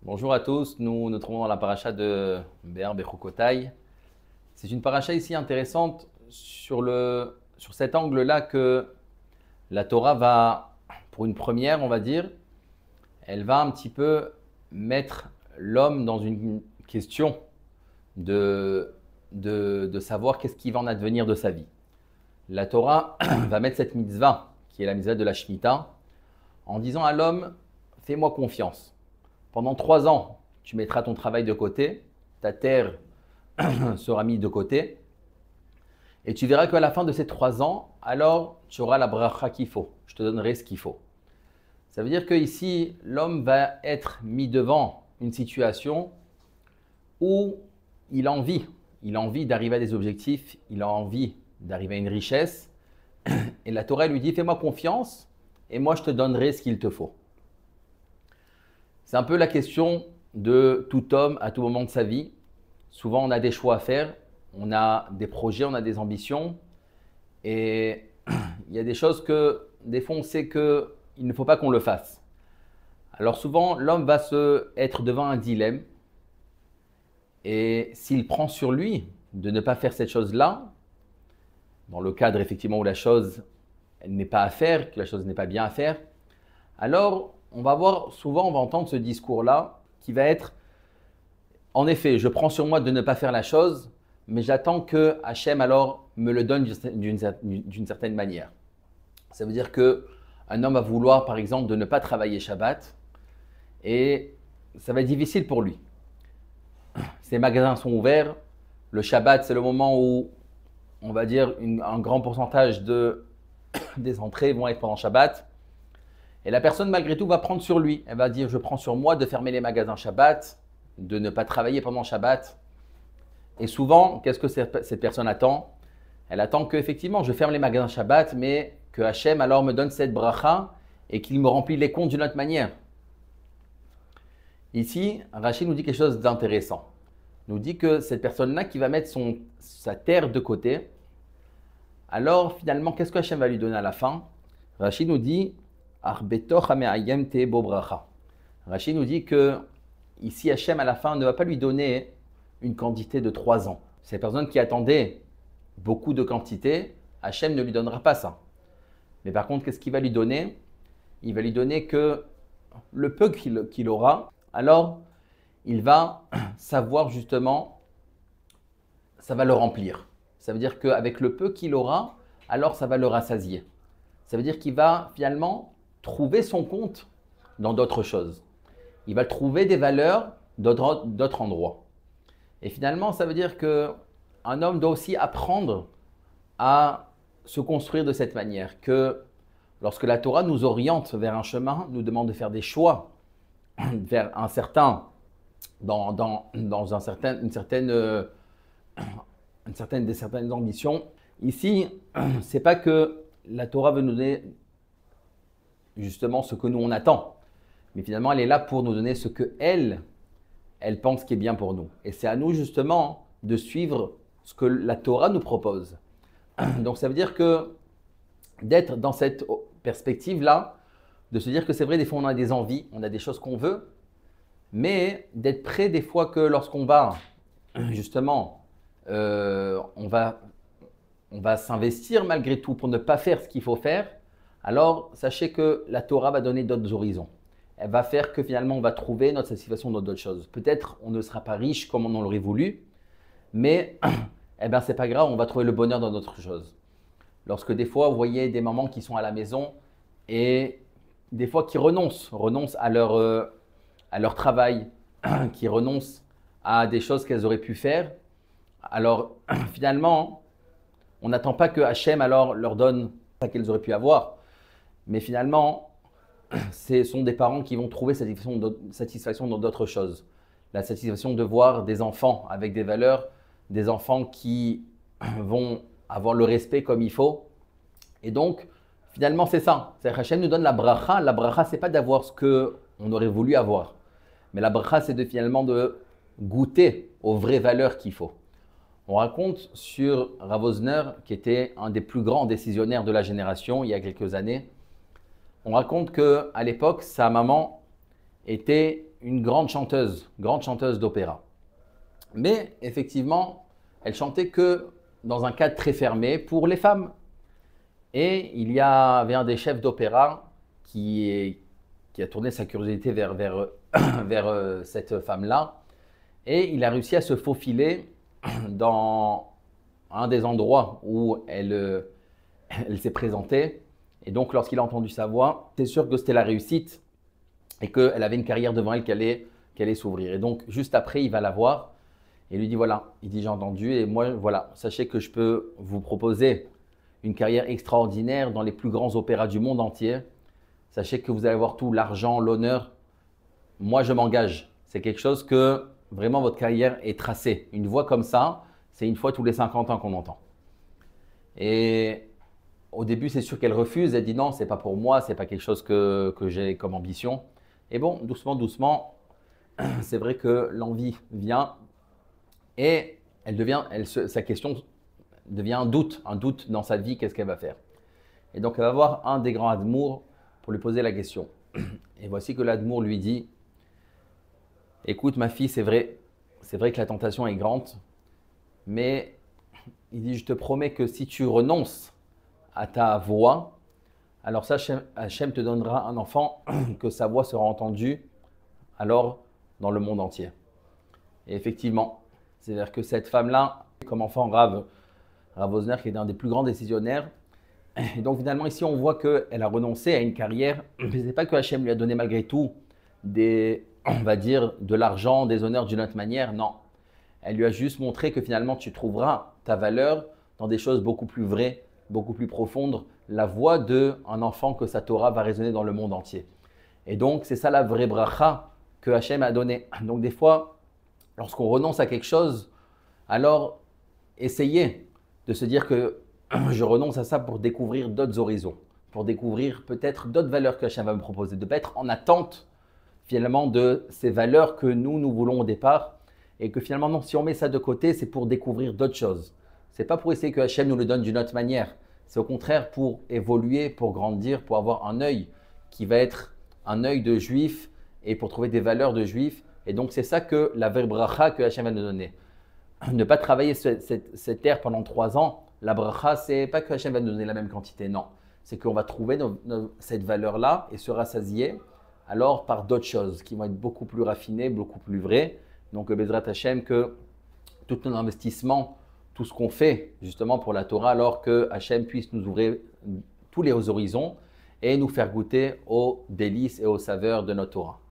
Bonjour à tous, nous nous trouvons dans la paracha de Béar Bechukotai. C'est une paracha ici intéressante sur cet angle-là que la Torah va, pour une première, on va dire, elle va un petit peu mettre l'homme dans une question de savoir qu'est-ce qui va en advenir de sa vie. La Torah va mettre cette mitzvah, qui est la mitzvah de la Shemitah, en disant à l'homme, fais-moi confiance. Pendant 3 ans, tu mettras ton travail de côté, ta terre sera mise de côté, et tu verras qu'à la fin de ces 3 ans, alors tu auras la bracha qu'il faut. Je te donnerai ce qu'il faut. Ça veut dire qu'ici, l'homme va être mis devant une situation où il a envie. Il a envie d'arriver à des objectifs, il a envie d'arriver à une richesse. Et la Torah lui dit, fais-moi confiance et moi je te donnerai ce qu'il te faut. C'est un peu la question de tout homme à tout moment de sa vie. Souvent, on a des choix à faire, on a des projets, on a des ambitions. Et il y a des choses que, des fois, on sait qu'il ne faut pas qu'on le fasse. Alors souvent, l'homme va être devant un dilemme. Et s'il prend sur lui de ne pas faire cette chose-là, dans le cadre effectivement où la chose n'est pas à faire, que la chose n'est pas bien à faire, alors on va voir, souvent on va entendre ce discours-là qui va être, en effet, je prends sur moi de ne pas faire la chose, mais j'attends que Hachem alors me le donne d'une certaine manière. Ça veut dire qu'un homme va vouloir par exemple de ne pas travailler Shabbat et ça va être difficile pour lui. Ses magasins sont ouverts, le Shabbat c'est le moment où on va dire un grand pourcentage des entrées vont être pendant Shabbat. Et la personne, malgré tout, va prendre sur lui. Elle va dire, je prends sur moi de fermer les magasins Shabbat, de ne pas travailler pendant Shabbat. Et souvent, qu'est-ce que cette personne attend? Elle attend qu'effectivement, je ferme les magasins Shabbat, mais que Hachem alors me donne cette bracha et qu'il me remplit les comptes d'une autre manière. Ici, Rachid nous dit quelque chose d'intéressant. Il nous dit que cette personne-là qui va mettre sa terre de côté, alors finalement, qu'est-ce que Hachem va lui donner à la fin? Rachid nous dit, Rachid nous dit que ici Hachem à la fin ne va pas lui donner une quantité de 3 ans. Cette personne qui attendait beaucoup de quantité, Hachem ne lui donnera pas ça. Mais par contre, qu'est-ce qu'il va lui donner? Il va lui donner que le peu qu'il aura, alors il va savoir justement, ça va le remplir. Ça veut dire qu'avec le peu qu'il aura, alors ça va le rassasier. Ça veut dire qu'il va finalement trouver son compte dans d'autres choses. Il va trouver des valeurs d'autres endroits. Et finalement, ça veut dire qu'un homme doit aussi apprendre à se construire de cette manière. Que lorsque la Torah nous oriente vers un chemin, nous demande de faire des choix vers un certain, des certaines ambitions. Ici, c'est pas que la Torah veut nous donner justement ce que nous on attend. Mais finalement, elle est là pour nous donner ce que elle pense qui est bien pour nous. Et c'est à nous justement de suivre ce que la Torah nous propose. Donc ça veut dire que d'être dans cette perspective-là, de se dire que c'est vrai, des fois on a des envies, on a des choses qu'on veut, mais d'être prêt des fois que lorsqu'on va justement, on va s'investir malgré tout pour ne pas faire ce qu'il faut faire. Alors, sachez que la Torah va donner d'autres horizons. Elle va faire que finalement, on va trouver notre satisfaction dans d'autres choses. Peut-être, on ne sera pas riche comme on l'aurait voulu, mais eh ben, c'est pas grave, on va trouver le bonheur dans d'autres choses. Lorsque des fois, vous voyez des mamans qui sont à la maison et des fois qui renoncent à leur travail, qui renoncent à des choses qu'elles auraient pu faire. Alors, finalement, on n'attend pas que Hachem alors leur donne ça qu'elles auraient pu avoir. Mais finalement, ce sont des parents qui vont trouver satisfaction dans d'autres choses. La satisfaction de voir des enfants avec des valeurs, des enfants qui vont avoir le respect comme il faut. Et donc, finalement, c'est ça. C'est-à-dire Hachem nous donne la bracha. La bracha, ce n'est pas d'avoir ce qu'on aurait voulu avoir. Mais la bracha, c'est finalement de goûter aux vraies valeurs qu'il faut. On raconte sur Rav Osner, qui était un des plus grands décisionnaires de la génération il y a quelques années. On raconte qu'à l'époque, sa maman était une grande chanteuse d'opéra. Mais effectivement, elle chantait que dans un cadre très fermé pour les femmes. Et il y avait un des chefs d'opéra qui a tourné sa curiosité vers cette femme-là. Et il a réussi à se faufiler dans un des endroits où elle s'est présentée. Et donc, lorsqu'il a entendu sa voix, c'est sûr que c'était la réussite et qu'elle avait une carrière devant elle qui allait s'ouvrir. Et donc, juste après, il va la voir et lui dit voilà, il dit j'ai entendu et moi, voilà, sachez que je peux vous proposer une carrière extraordinaire dans les plus grands opéras du monde entier. Sachez que vous allez avoir tout, l'argent, l'honneur. Moi, je m'engage. C'est quelque chose que vraiment votre carrière est tracée. Une voix comme ça, c'est une fois tous les 50 ans qu'on entend. Et au début, c'est sûr qu'elle refuse. Elle dit non, c'est pas pour moi, c'est pas quelque chose que j'ai comme ambition. Et bon, doucement, doucement, c'est vrai que l'envie vient et sa question devient un doute dans sa vie, qu'est-ce qu'elle va faire. Et donc, elle va voir un des grands admours pour lui poser la question. Et voici que l'admour lui dit « Écoute ma fille, c'est vrai que la tentation est grande, mais il dit, je te promets que si tu renonces à ta voix, alors ça, Hachem te donnera un enfant que sa voix sera entendue alors dans le monde entier. » Et effectivement, c'est-à-dire que cette femme-là, comme enfant Rav Wosner, qui est un des plus grands décisionnaires, et donc finalement ici on voit qu'elle a renoncé à une carrière, mais ce n'est pas que Hachem lui a donné malgré tout on va dire, de l'argent, des honneurs d'une autre manière, non. Elle lui a juste montré que finalement tu trouveras ta valeur dans des choses beaucoup plus vraies, beaucoup plus profondes, la voix d'un enfant que sa Torah va résonner dans le monde entier. Et donc c'est ça la vraie bracha que Hachem a donnée. Donc des fois, lorsqu'on renonce à quelque chose, alors essayez de se dire que je renonce à ça pour découvrir d'autres horizons, pour découvrir peut-être d'autres valeurs que Hachem va me proposer, de ne pas être en attente finalement de ces valeurs que nous voulons au départ et que finalement non, si on met ça de côté, c'est pour découvrir d'autres choses. Ce n'est pas pour essayer que Hachem nous le donne d'une autre manière, c'est au contraire pour évoluer, pour grandir, pour avoir un œil qui va être un œil de juif et pour trouver des valeurs de juif. Et donc c'est ça que la vraie bracha que Hachem va nous donner. Ne pas travailler cette terre pendant 3 ans, la bracha, c'est pas que Hachem va nous donner la même quantité, non. C'est qu'on va trouver cette valeur-là et se rassasier alors par d'autres choses qui vont être beaucoup plus raffinées, beaucoup plus vraies. Donc, Bezrat Hachem, que tout nos investissements, tout ce qu'on fait justement pour la Torah, alors que Hachem puisse nous ouvrir tous les horizons et nous faire goûter aux délices et aux saveurs de notre Torah.